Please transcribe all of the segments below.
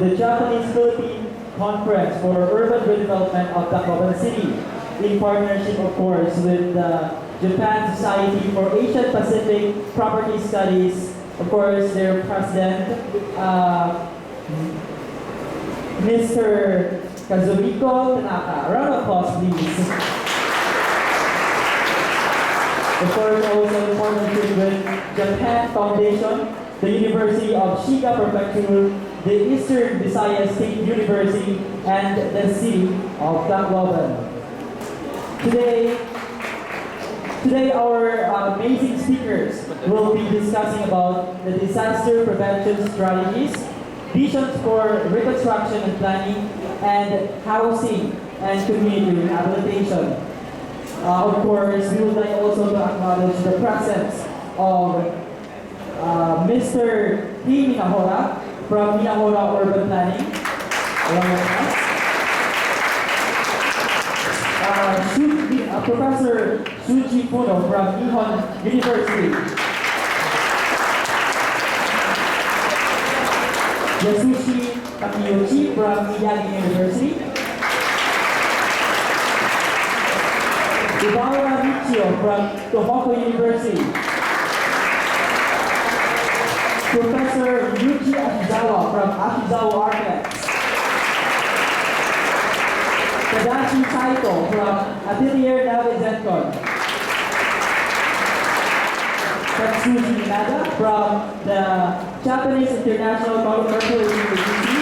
the Japanese-Philippine Conference for Urban Redevelopment of Tacloban City, in partnership, of course, with the Japan Society for Asian Pacific Property Studies, of course, their president, Mr. Kazuhiko Tanaka. Round of applause, please. Of course, also in partnership with Japan Foundation, the University of Shiga Prefecture, the Eastern Visayas State University, and the City of Tacloban. Today our amazing speakers will be discussing about the disaster prevention strategies, visions for reconstruction and planning, and housing and community rehabilitation. Of course, we would like also to acknowledge the presence of Mr. P. Minahora from Minahora Urban Planning. Professor Shuji Funo from Nihon University. Yasushi Takiyoshi from Miyagi University. Ibaura Michio from Tohoku University. Professor Yuji Akizawa from Akizawa Architects. Tadashi Saito from Atelier Nave Zencon. Tatsuji Nada from the Japanese International Corporation Agency.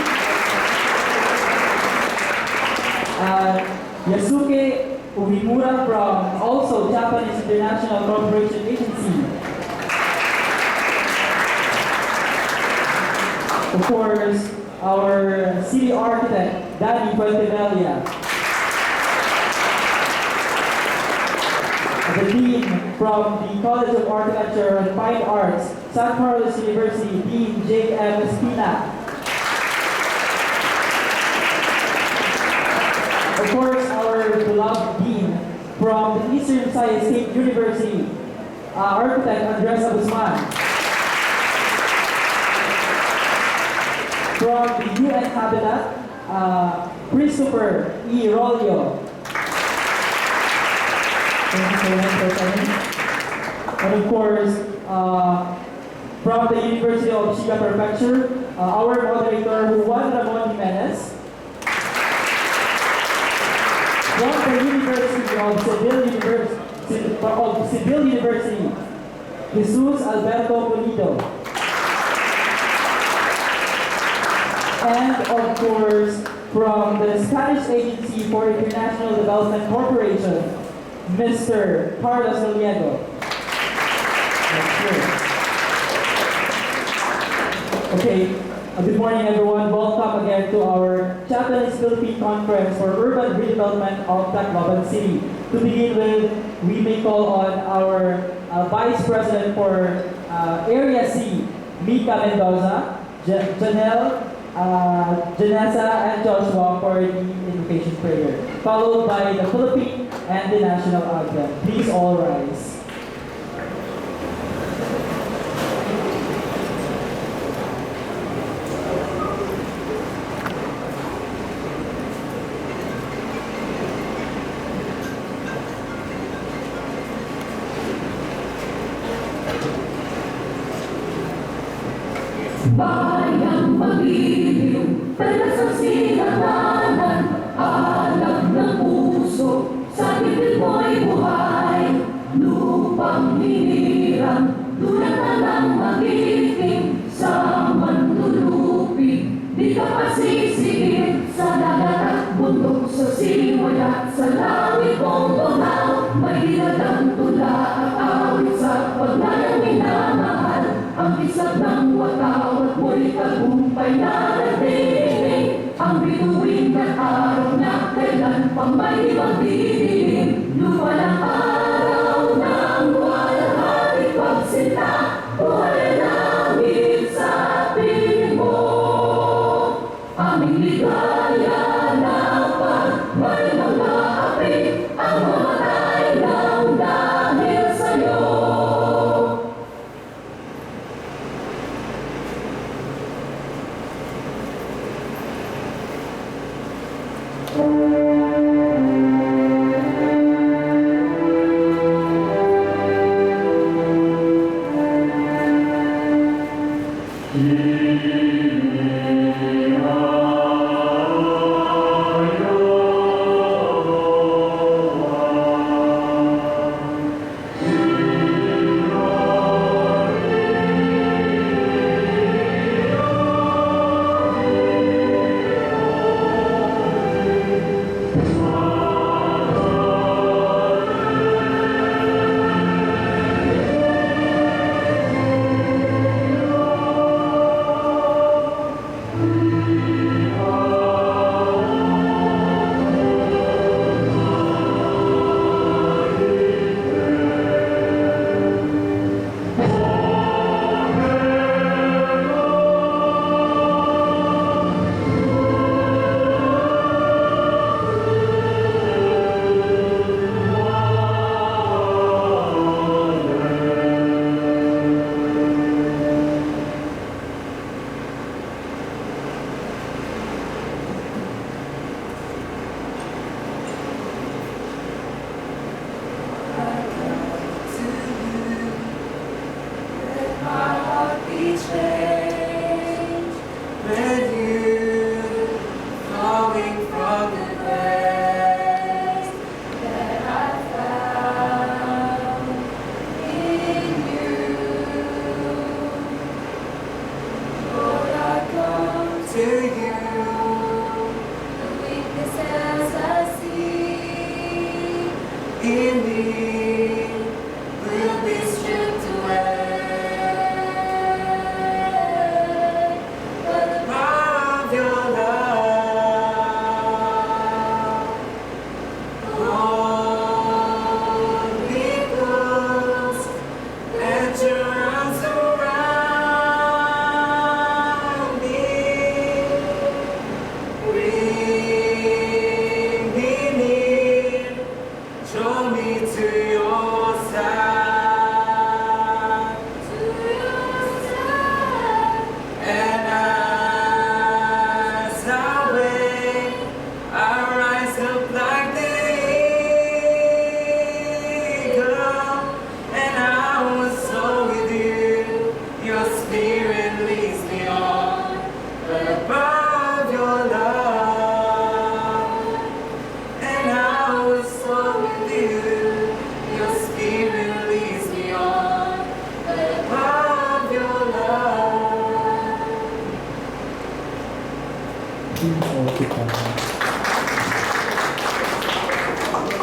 Yasuke Uemura from also Japanese International Corporation Agency. Of course, our city architect, Danny Puentevelia. The Dean from the College of Architecture and Fine Arts, San Carlos University, Dean J.M. Espina. Of course, our beloved Dean from the Eastern Visayas State University, Architect Andres Abusman. From the UN Habitat, Christopher E. Rolio. Thank you so much for coming. And of course, from the University of Shiga Prefecture, our moderator, Juan Ramon Jimenez. From the University of Civil University, Jesus Alberto Pulido. And of course, from the Spanish Agency for International Development Corporation, Mr. Carlos Aliego. Okay, good morning everyone. Welcome again to our Japanese-Philippine Conference for Urban Redevelopment of Tacloban City. To begin with, we may call on our Vice President for Area C, Mika Mendoza, Janelle, Janessa, and Joshua for the invocation prayer, followed by the Philippine and the national anthem. Please all rise. Bayang magiliw, pero sa sinatanan, alam ng puso, sa bibig mo'y buhay. Lupang hinirang, tulad na lang magiting, sa manlulupi, di ka pasisiin, sa dagat at bundok, sa siway at sa langit mong tunaw, may dinadang tula at awit sa pagnayang minamahal. Ang isap ng watawat mo'y tagumpay na nagdidinig. Ang bituin at araw na kailan pang may magdidinig. Lupa ng araw ng walhati pagsinta, buhay langit sa piling mo. Aming ligaya na pag may mga api, ang mamatay lang dahil sa'yo.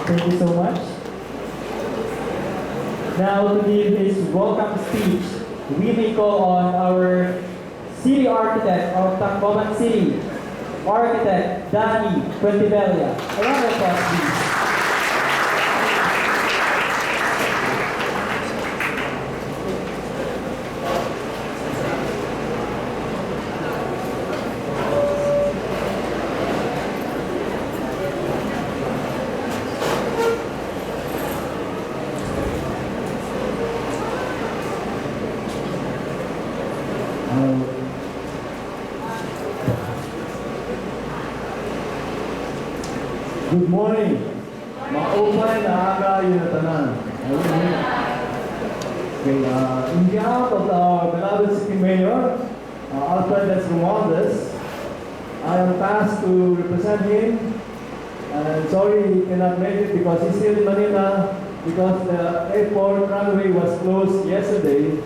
Thank you so much. Now to give his welcome speech, we may call on our city architect of Tacloban City, Architect Danny Quintibella. A round of applause, please. Good morning. Maupay na aga yung tanan. Okay, in behalf of our beloved city mayor, Alfred S. Romualdez, I am tasked to represent him. And sorry he cannot make it because he's still in Manila because the airport runway was closed yesterday.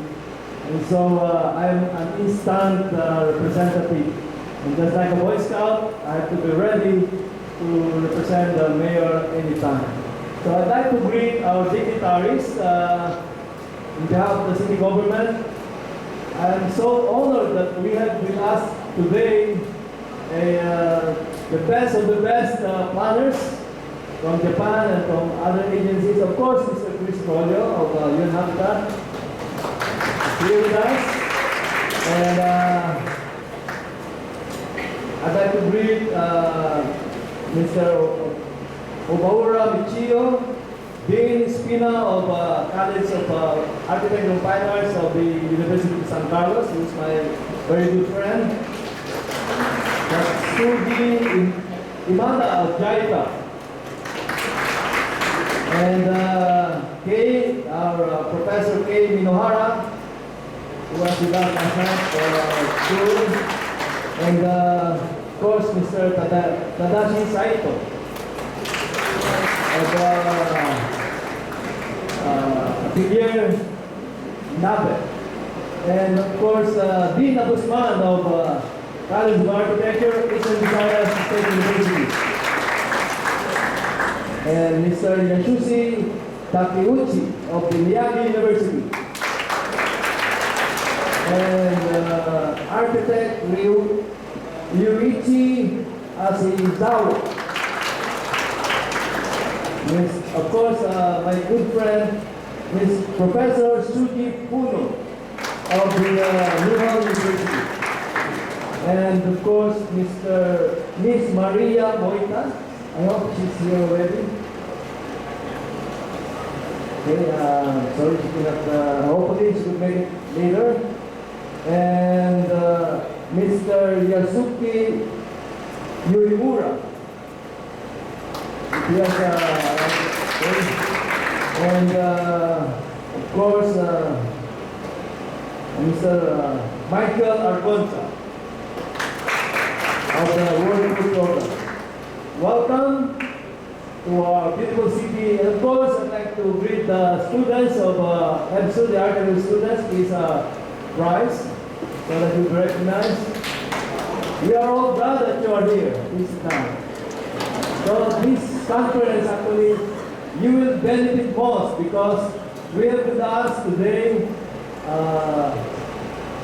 And so I'm an instant representative. And just like a Boy Scout, I have to be ready to represent the mayor anytime. So I'd like to greet our dignitaries on behalf of the city government. I'm so honored that we have with us today the best of the best planners from Japan and from other agencies. Of course, Mr. Chris Rollo of UN Habitat is here with us. And I'd like to greet Mr. Obaura Michio, Dean Spina of College of Architecture and Fine Arts of the University of San Carlos, who is my very good friend. Sue Dean Imanda of JICA. And Kay, our Professor Kay Minohara, who was with us last night for our school. And of course, Mr. Tadashi Saito of Atelier Nabe. And of course, Dean Abusman of College of Architecture, Eastern Visayas State University. And Mr. Yashushi Takeuchi of the Miyagi University. And architect Ryuichi Asizawa. Of course, my good friend, Professor Suji Puno of the Nihon University. And of course, Miss Maria Moita. I hope she's here already. Okay, sorry she cannot, hopefully she will make it later. And Mr. Yasuki Yurimura. Yes, and of course, Mr. Michael Argonza of the World Food Program. Welcome to our beautiful city. And of course, I'd like to greet the students of EBSU, the architecture students. Please rise so that you be recognized. We are all glad that you are here. Please sit down. So this conference actually, you will benefit most because we have with us today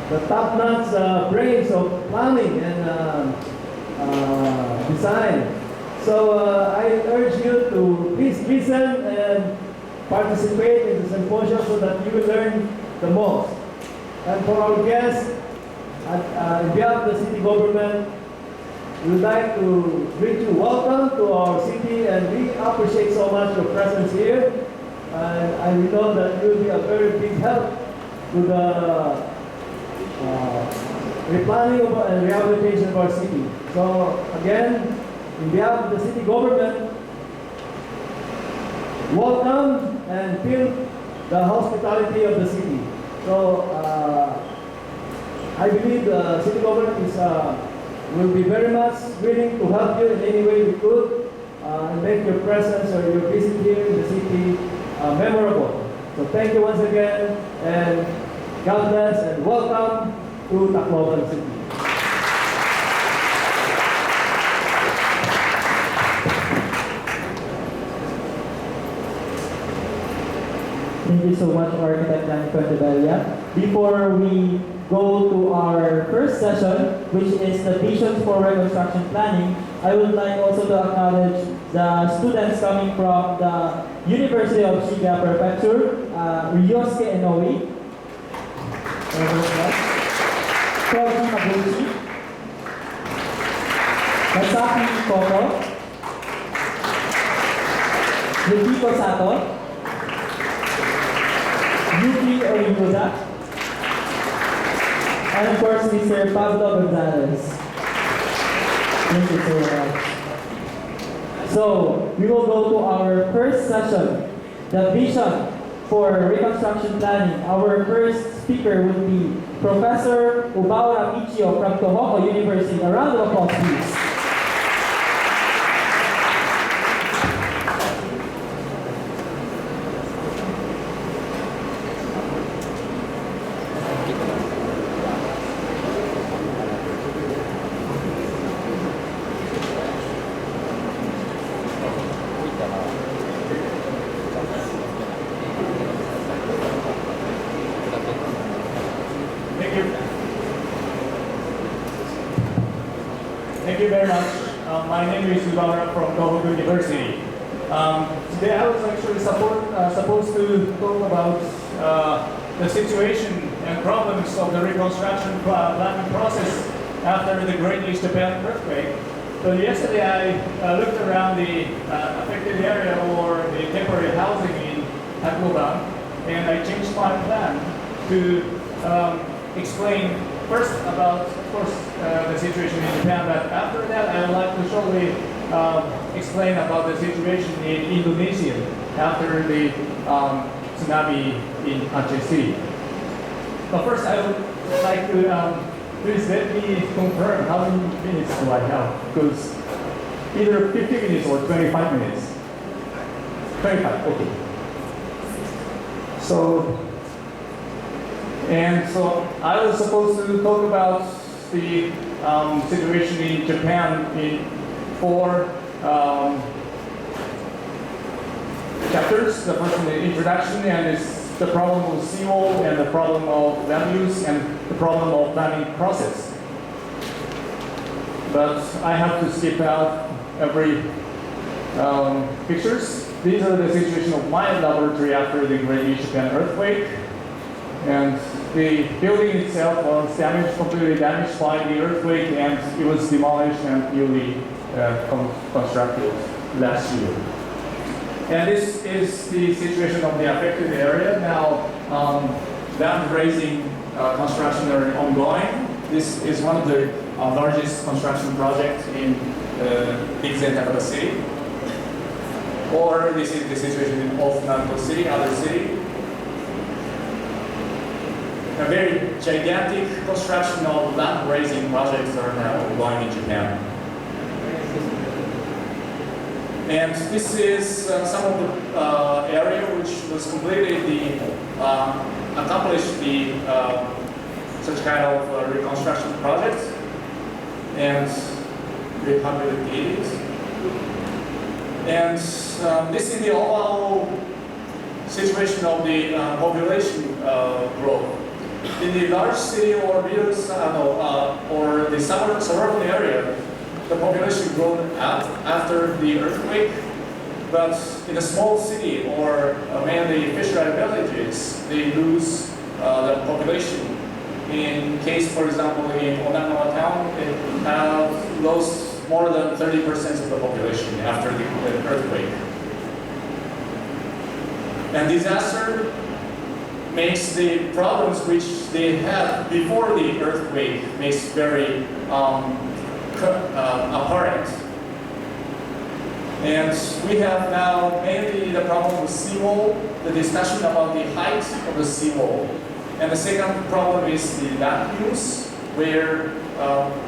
the top-notch brains of planning and design. So I urge you to please listen and participate in the symposium so that you will learn the most. And for our guests, on behalf of the city government, we would like to greet you. Welcome to our city, and we appreciate so much your presence here. And we know that you will be a very big help to the replanning and rehabilitation of our city. So again, in behalf of the city government, welcome and feel the hospitality of the city. So I believe the city government will be very much willing to help you in any way we could and make your presence or your visit here in the city memorable. So thank you once again, and God bless, and welcome to Tacloban City. Thank you so much, Architect Danny Fuentebella. Before we go to our first session, which is the Visions for Reconstruction Planning, I would like also to acknowledge the students coming from the University of Shiga Prefecture, Ryosuke Inoue, Koji Mabuchi, Masaki Koto, Yukiko Sato, Yuki Orikuda, and of course, Mr. Pablo Gonzalez. Thank you so much. So, we will go to our first session, the Vision for Reconstruction Planning. Our first speaker will be Professor Ubaura Michio from Tohoku University. A round of applause, please. Thank you very much. My name is Ubaura from Tohoku University. Today I was actually supposed to talk about the situation and problems of the reconstruction planning process after the Great East Japan earthquake. So yesterday I looked around the affected area or the temporary housing in Tacloban, and I changed my plan to explain first about, of course, the situation in Japan, but after that I would like to shortly explain about the situation in Indonesia after the tsunami in Aceh City. But first, I would like to please let me confirm how many minutes do I have, because either 50 minutes or 25 minutes. 25, okay. So I was supposed to talk about the situation in Japan in 4 chapters. The first one is introduction, and it's the problem of seawall, and the problem of land use, and the problem of planning process. But I have to skip out every pictures. These are the situation of my laboratory after the Great East Japan earthquake. And the building itself was damaged, completely damaged by the earthquake, and it was demolished and newly constructed last year. And this is the situation of the affected area. Now, land raising construction are ongoing. This is one of the largest construction projects in Big Tacloban City. Or this is the situation in Off Nanko City, other city. A very gigantic construction of land raising projects are now ongoing in Japan. And this is some of the area which was completed, accomplished the such kind of reconstruction projects and rehabilitated. And this is the overall situation of the population growth. In the large city or or the suburban area, the population grew up after the earthquake. But in a small city or mainly fishery villages, they lose the population. In case, for example, in Onagawa town, it has lost more than 30% of the population after the earthquake. And disaster makes the problems which they had before the earthquake makes very apparent. And we have now mainly the problem with seawall, the discussion about the height of the seawall. And the second problem is the land use, where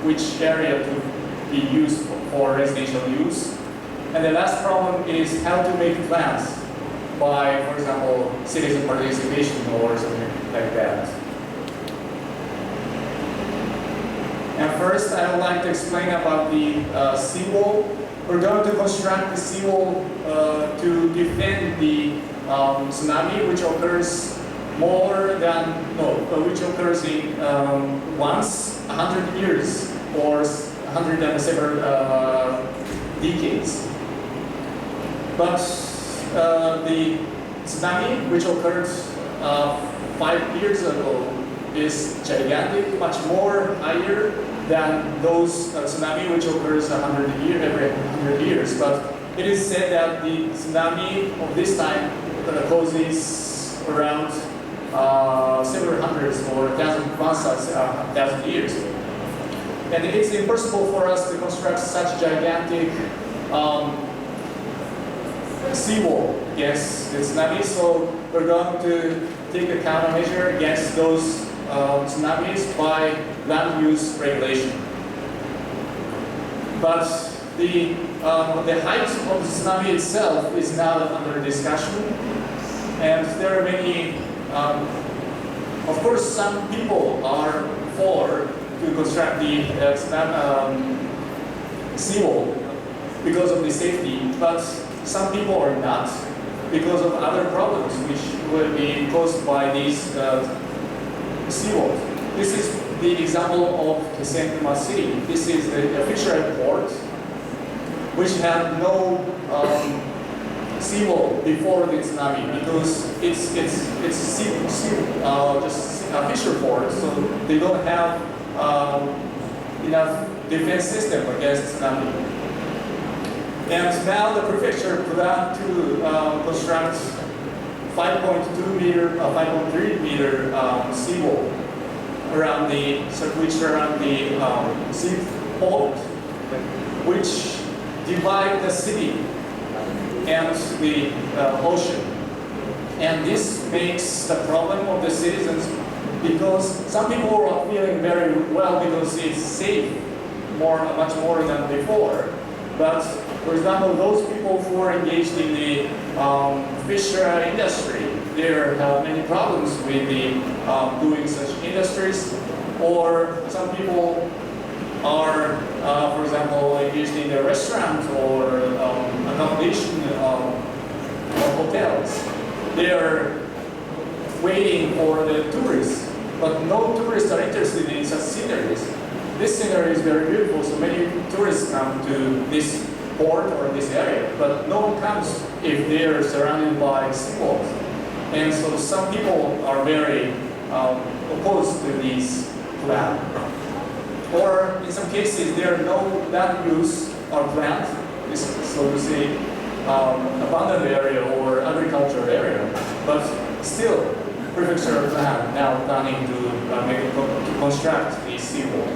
which area to be used for residential use. And the last problem is how to make plans by, for example, citizen participation or something like that. And first, I would like to explain about the seawall. We're going to construct the seawall to defend the tsunami, which occurs which occurs in once 100 years or 107 decades. But the tsunami, which occurred 5 years ago, is gigantic, much more higher than those tsunami which occurs every 100 years. But it is said that the tsunami of this time causes around several hundreds or 1,000 years. And it's impossible for us to construct such gigantic seawall against the tsunami, so we're going to take a countermeasure against those tsunamis by land use regulation. But the height of the tsunami itself is now under discussion, and there are many. Of course, some people are for to construct the seawall because of the safety, but some people are not because of other problems which will be caused by these seawalls. This is the example of Kesentima City. This is the fishery port, which had no seawall before the tsunami because it's just a fisher port, so they don't have enough defense system against tsunami. And now the prefecture planned to construct 5.2 meter, 5.3 meter seawall around the seaport, which divide the city and the ocean. And this makes the problem of the citizens, because some people are feeling very well because it's safe, much more than before. But for example, those people who are engaged in the fish industry, they have many problems with the doing such industries. Or some people are, for example, engaged in the restaurant or accommodation or hotels. They are waiting for the tourists, but no tourists are interested in such sceneries. This scenery is very beautiful, so many tourists come to this port or this area, but no one comes if they are surrounded by seawalls. And so some people are very opposed to these plans. Or in some cases, there are no land use or plant, so to say, abandoned area or agricultural area, but still, prefecture plan now planning to construct the seawall.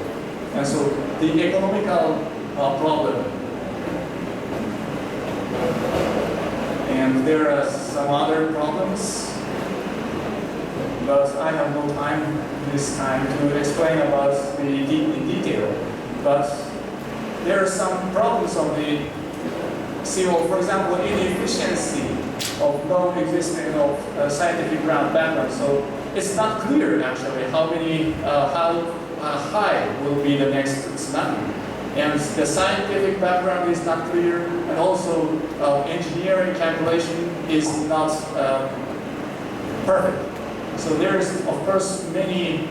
And so the economical problem, and there are some other problems, but I have no time this time to explain about the in detail. But there are some problems of the seawall. For example, inefficiency of non-existing of scientific background. So it's not clear actually how high will be the next tsunami. And the scientific background is not clear, and also engineering calculation is not perfect. So there's, of course, many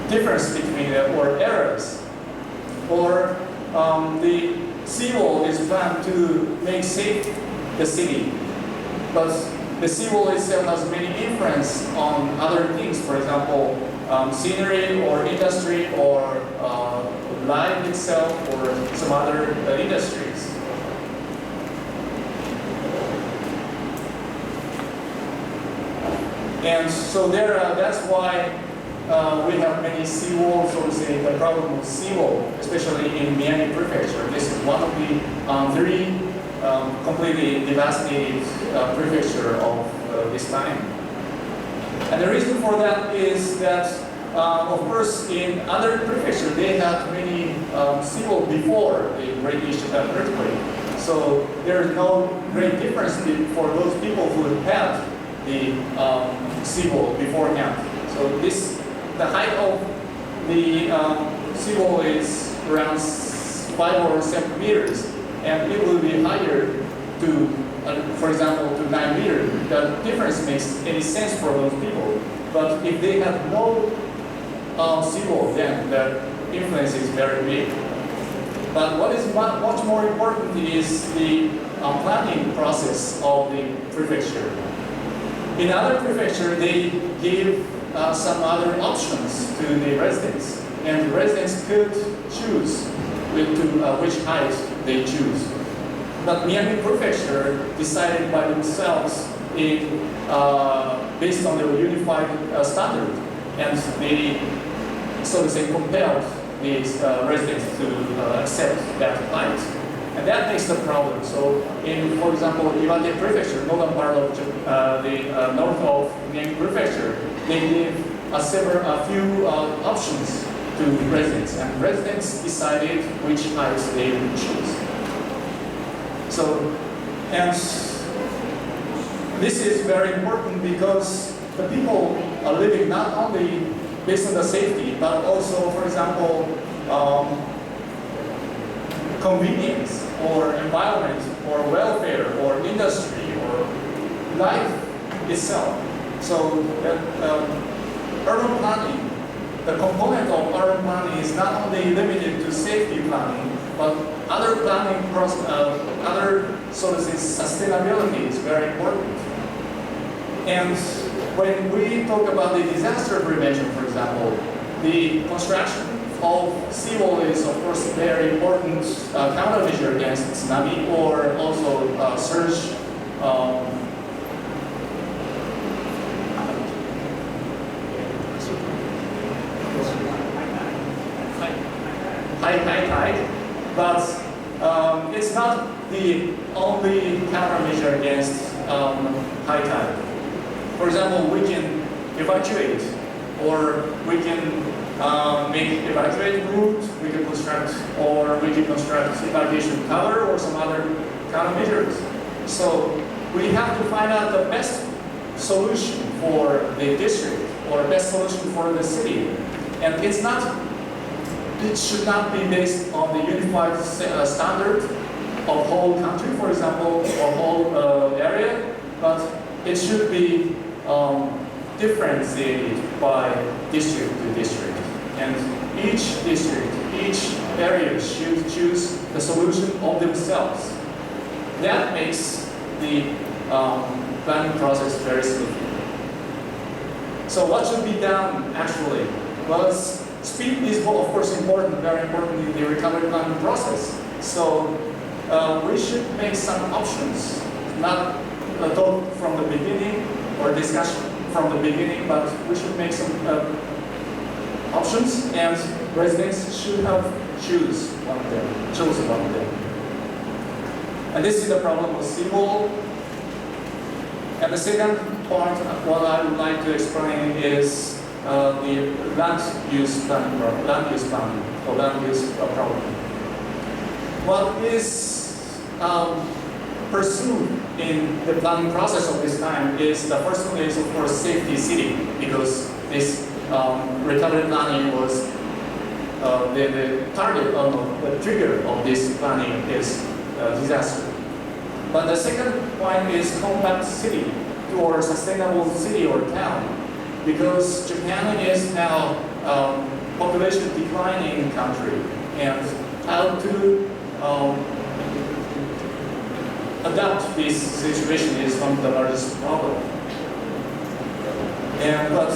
difference between or errors. Or the seawall is planned to make safe the city, but the seawall itself has many influence on other things. For example, scenery or industry or life itself or some other industries. And so that's why we have many seawalls, so to say, the problem of seawall, especially in Miyagi Prefecture. This is one of the three completely devastated prefecture of this time. And the reason for that is that, of course, in other prefectures, they had many seawall before the Great Asian earthquake. So there is no great difference for those people who had the seawall beforehand. So the height of the seawall is around 5 or 7 meters, and it will be higher to, for example, to 9 meters. The difference makes any sense for those people. But if they have no seawall, then the influence is very big. But what is much more important is the planning process of the prefecture. In other prefectures, they give some other options to the residents, and residents could choose which height they choose. But Miyagi Prefecture decided by themselves based on their unified standard, and they, so to say, compelled these residents to accept that height. And that makes the problem. So, for example, Iwate Prefecture, northern part of the north of Miyagi Prefecture, they give a few options to residents, and residents decided which heights they would choose. So, and this is very important because the people are living not only based on the safety, but also, for example, convenience or environment or welfare or industry or life itself. So urban planning, the component of urban planning is not only limited to safety planning, but other planning other so to say sustainability is very important. And when we talk about the disaster prevention, for example, the construction of seawall is, of course, very important countermeasure against tsunami or also surge. high tide, but it's not the only countermeasure against high tide. For example, we can evacuate, or we can make evacuate route, we can construct evacuation cover or some other countermeasures. So we have to find out the best solution for the district or best solution for the city. And it should not be based on the unified standard of whole country, for example, or whole area, but it should be differentiated by district to district. And each district, each area should choose the solution of themselves. That makes the planning process very smooth. So what should be done actually? Well, speed is of course important, very important in the recovery planning process. So we should make some options, not talk from the beginning or discussion from the beginning, but we should make some options, and residents should have choose one of them. And this is the problem of seawall. And the second point, what I would like to explain is the land use planning or land use problem. What is pursued in the planning process of this time is the first one is of course safety city, because this recovery planning was the target of the trigger of this planning is disaster. But the second point is compact city or sustainable city or town, because Japan is now population declining country, and how to adapt this situation is one of the largest problem. But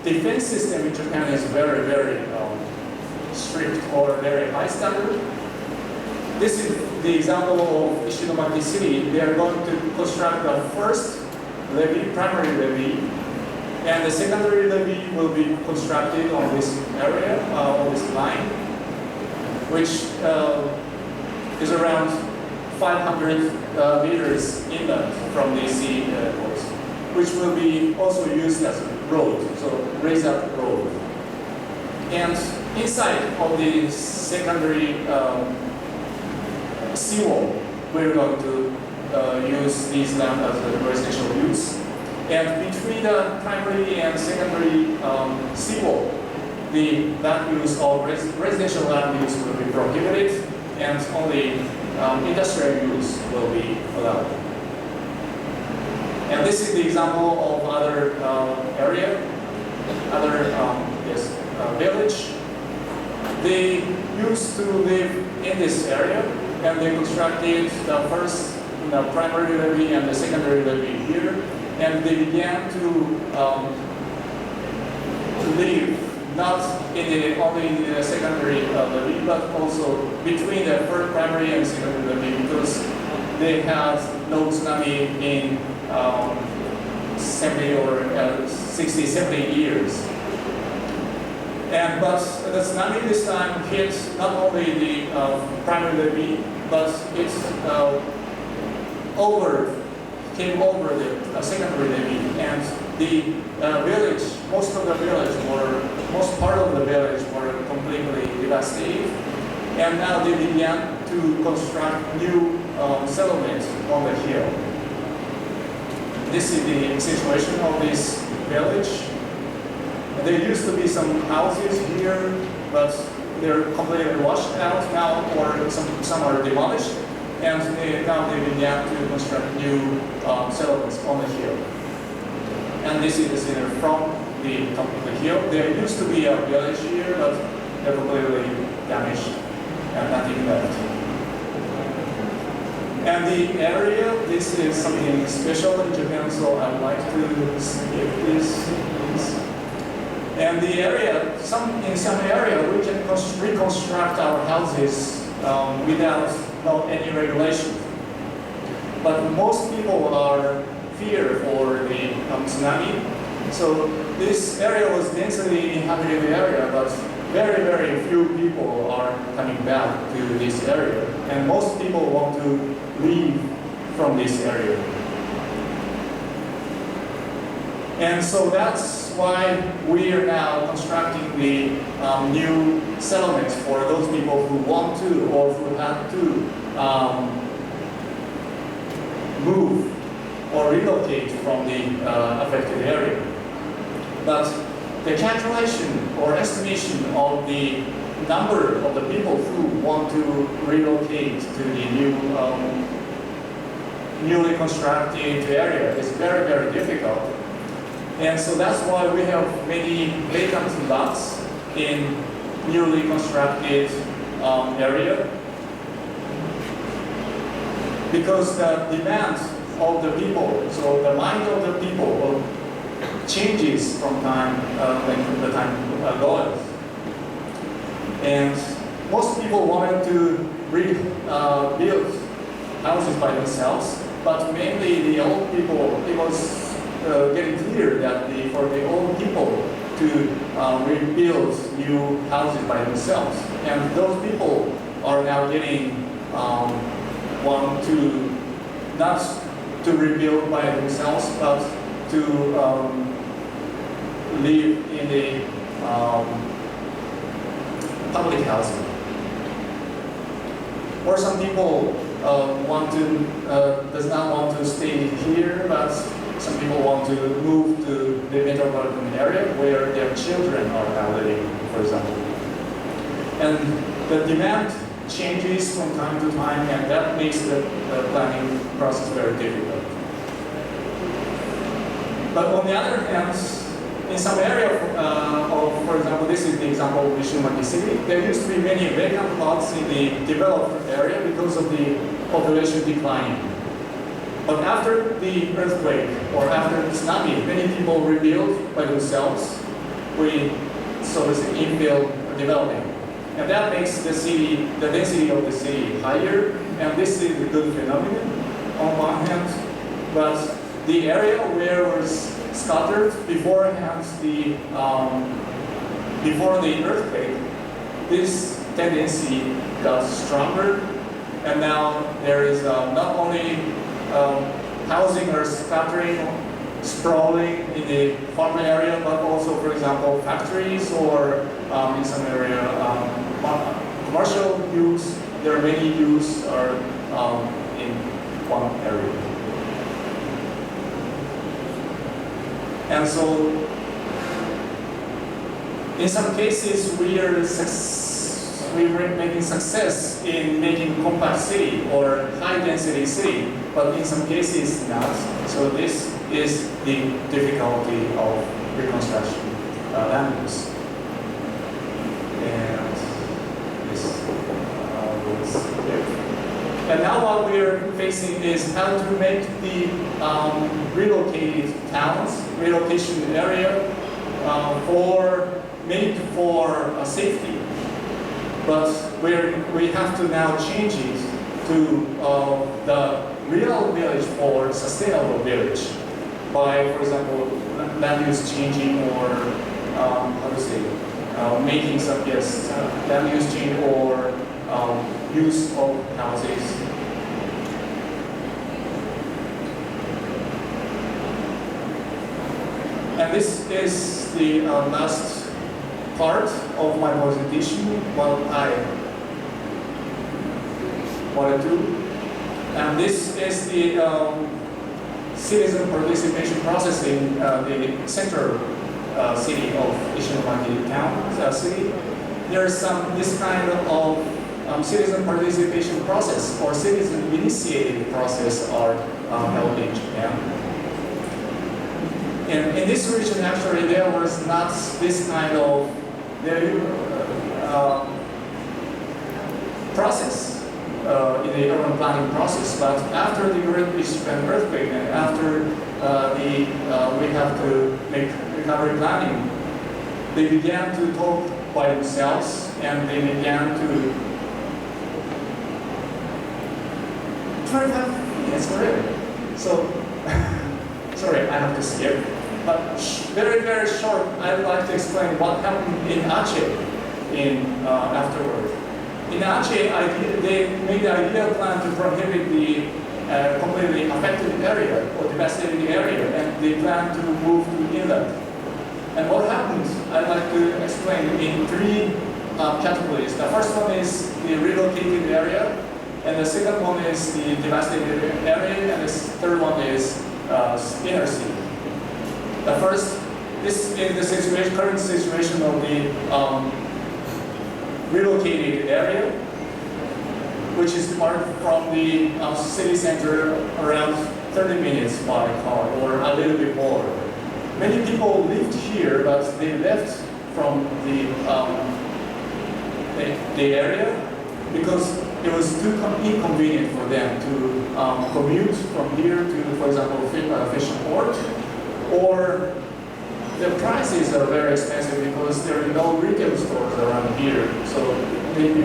the defense system in Japan is very, very strict or very high standard. This is the example of Ishinomaki City. They are going to construct the first levee, primary levee, and the secondary levee will be constructed on this area, on this line, which is around 500 meters inland from the sea coast, which will be also used as a road, so raise up road. And inside of the secondary seawall, we're going to use these land as a residential use. And between the primary and secondary seawall, the land use or residential land use will be prohibited, and only industrial use will be allowed. And this is the example of other village. They used to live in this area, and they constructed the first primary levee and the secondary levee here, and they began to live not only in the secondary levee, but also between the first primary and secondary levee, because they had no tsunami in 70 or 60, 70 years. But the tsunami this time hit not only the primary levee, but it came over the secondary levee, and the village, most part of the village were completely devastated, and now they began to construct new settlements on the hill. This is the situation of this village. There used to be some houses here, but they're completely washed out now, or some are demolished, and now they began to construct new settlements on the hill. And this is the scene from the top of the hill. There used to be a village here, but they're completely damaged and nothing left. And the area, this is something special in Japan, so I'd like to skip this. And the area, in some area, we can reconstruct our houses without any regulation. But most people are fear for the tsunami. So this area was densely inhabited area, but very, very few people are coming back to this area, and most people want to leave from this area. And so that's why we are now constructing the new settlements for those people who want to or who have to move or relocate from the affected area. But the calculation or estimation of the number of the people who want to relocate to the newly constructed area is very, very difficult. And so that's why we have many vacant lots in newly constructed area. Because the demand of the people, so the mind of the people changes from time when the time goes. And most people wanted to build houses by themselves, but mainly the old people, it was getting clear that for the old people to rebuild new houses by themselves. And those people are now getting want to not to rebuild by themselves, but to live in the public housing. Or some people does not want to stay here, but some people want to move to the metropolitan area where their children are now living, for example. And the demand changes from time to time, and that makes the planning process very difficult. But on the other hand, in some area for example, this is the example of Ishimaki City, there used to be many vacant lots in the developed area because of the population declining. But after the earthquake or after the tsunami, many people rebuilt by themselves. We so to say infill developing. And that makes the city, the density of the city higher, and this is a good phenomenon on one hand. But the area where it was scattered beforehand, before the earthquake, this tendency got stronger, and now there is not only housing or scattering, sprawling in the farm area, but also, for example, factories or in some area commercial use. There are many use are in one area, and so in some cases we're making success in making compact city or high density city, but in some cases not. So this is the difficulty of reconstruction land use. And this was it. And now what we're facing is how to make the relocated towns, relocation area made for safety. But we have to now change it to the real village or sustainable village by, for example, land use changing or how to say, making some land use change or use of houses. And this is the last part of my presentation, what I want to do. And this is the citizen participation process in the central city of Ishinomaki town, city. There's this kind of citizen participation process or citizen initiated process are held in Japan. And in this region, actually, there was not this kind of process in the urban planning process. But after the Great Japan earthquake and after we have to make recovery planning, they began to talk by themselves and they began to try to have, yes, correct. So, sorry, I have to skip. But very, very short, I'd like to explain what happened in Aceh. in afterward. In Aceh, they made the ideal plan to prohibit the completely affected area or devastated area, and they plan to move to inland. And what happened, I'd like to explain in three categories. The first one is the relocated area, and the second one is the devastated area, and the third one is inner city. The first, this is the situation, current situation of the relocated area, which is far from the city center, around 30 minutes by car or a little bit more. Many people lived here, but they left from the area because it was too inconvenient for them to commute from here to, for example, fishing port, or the prices are very expensive because there are no retail stores around here. So maybe.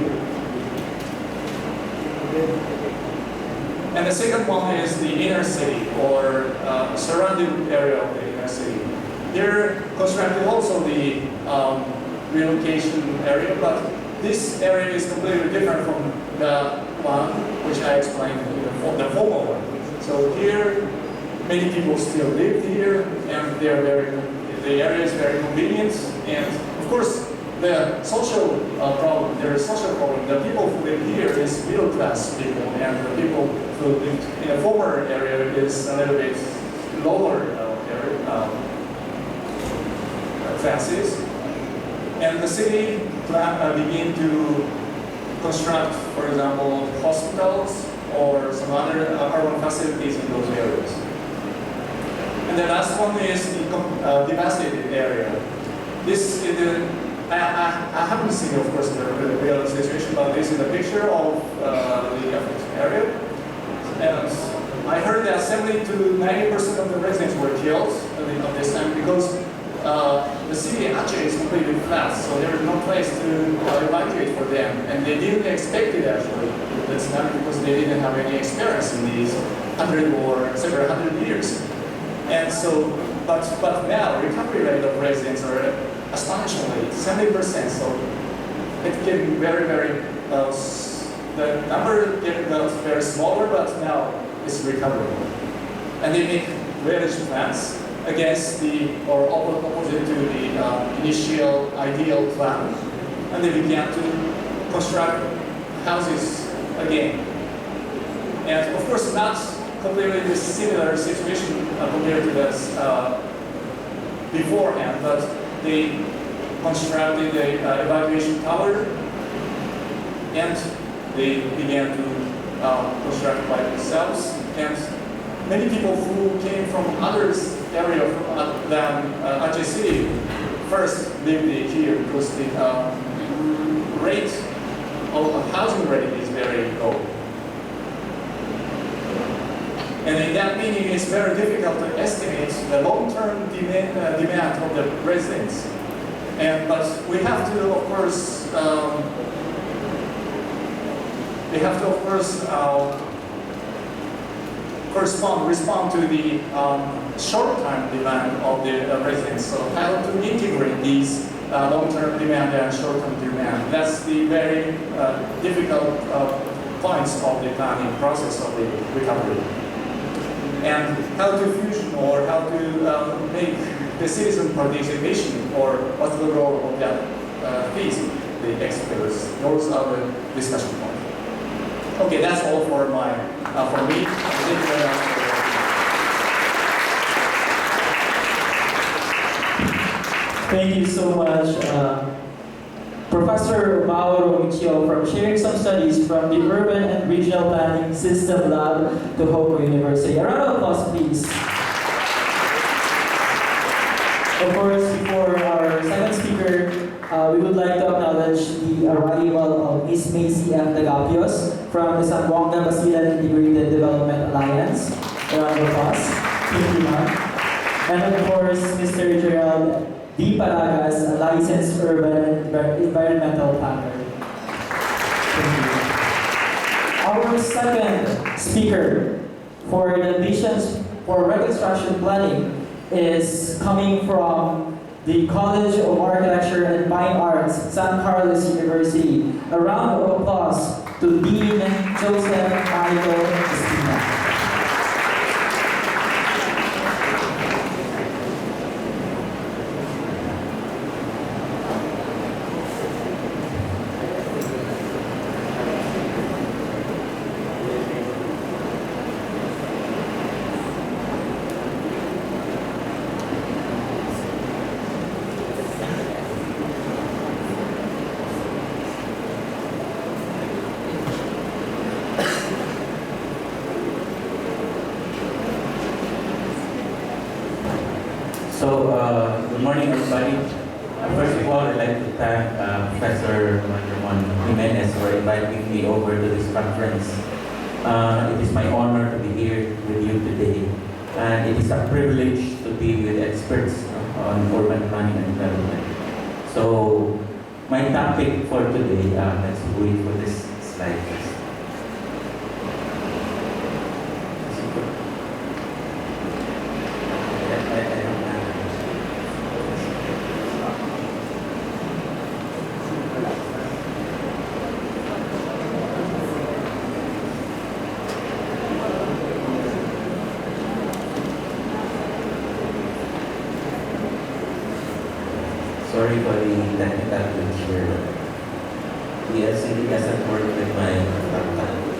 And the second one is the inner city or surrounding area of the inner city. Here constructed also the relocation area, but this area is completely different from the one which I explained, the former one. So here, many people still live here, and the area is very convenient. And of course, the social problem, there is social problem. The people who live here is middle class people, and the people who live in a former area is a little bit lower classes. And the city began to construct, for example, hospitals or some other urban facilities in those areas. And the last one is the devastated area. This is I haven't seen, of course, the real situation, but this is a picture of the affected area. And I heard that 70 to 90% of the residents were killed at this time because the city Aceh is completely flat, so there is no place to evacuate for them. And they didn't expect it actually. That's not because they didn't have any experience in these 100 or several hundred years. And so, but now recovery rate of residents are astonishingly 70%. So it's getting very, the number getting very smaller, but now it's recovering. And they make village plans against or opposite to the initial ideal plan, and they began to construct houses again. And of course, not completely the similar situation compared to this beforehand, but they constructed the evacuation tower, and they began to construct by themselves. And many people who came from other areas than Aceh City first lived here because the rate of housing rate is very low. And in that meaning, it's very difficult to estimate the long-term demand of the residents. But we have to, of course, respond to the short-term demand of the residents. So how to integrate these long-term demand and short-term demand. That's the very difficult points of the planning process of the recovery. And how to fusion or how to make the citizen participation or what's the role of that piece, the experts. Those are the discussion points. Okay, that's all for me. Thank you very much. Thank you so much, Professor Mauro Michio, for sharing some studies from the Urban and Regional Planning System Lab to Hoco University. A round of applause, please. Of course, before our second speaker, we would like to acknowledge the arrival of Ms. Macy F. Tagapios from the Zamboanga Basilan Integrated Development Alliance. A round of applause. Thank you, ma'am. And of course, Mr. Gerald D. Paragas, a licensed urban and environmental planner. Thank you. Our second speaker for the visions for reconstruction planning is coming from the College of Architecture and Fine Arts, San Carlos University. A round of applause to Dean Joseph Michael Espina. Good morning, everybody. First of all, I'd like to thank Professor Juan Jimenez for inviting me over to this conference. It is my honor to be here with you today, and it is a privilege to be with experts on urban planning and development. So, my topic for today, let's wait for this slide first. Sorry for the technical glitch here. Yes, it doesn't work with my laptop.